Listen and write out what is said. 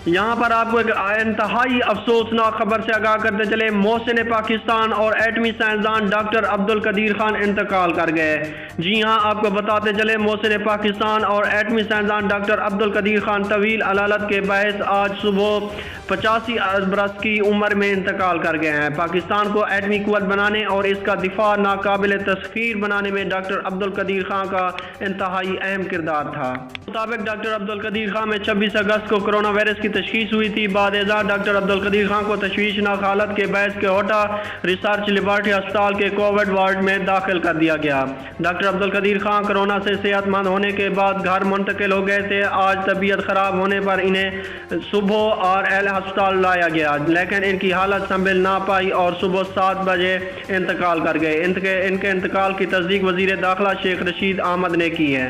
यहाँ पर आपको एक इंतहाई अफसोसनाक खबर से आगाह करते चले, महसन पाकिस्तान और एटमी साइंसदान डॉक्टर अब्दुल्कदीर खान इंतकाल कर गए। जी हाँ, आपको बताते चले, महसन पाकिस्तान और एटमी साइंसदान डॉक्टर अब्दुल्कदीर खान तवील अलालत के बायस आज सुबह 85 बरस की उम्र में इंतकाल कर गए हैं। पाकिस्तान को एटमी कुव्वत बनाने और इसका दिफा नाकाबिल तस्खीर बनाने में डॉक्टर अब्दुल्कदीर खान का इंतहाई अहम किरदार था। मुताबिक डॉक्टर अब्दुल्कदीर खान में 26 अगस्त को कोरोना वायरस की तशखीस हुई थी। बाद डॉक्टर अब्दुल्कदीर खान को तशवीशनाक हालत के बायस कोटा रिसर्च लेबॉरेटरी अस्पताल के कोविड वार्ड में दाखिल कर दिया गया। डॉक्टर अब्दुल्कदीर खान कोरोना से सेहतमंद होने के बाद घर मुंतकिल हो गए थे। आज तबीयत खराब होने पर इन्हें सुबह और एल अस्पताल लाया गया, लेकिन इनकी हालत संभल ना पाई और सुबह 7 बजे इंतकाल कर गए। इनके इंतकाल की तस्दीक वजीर दाखिला शेख रशीद अहमद ने की है।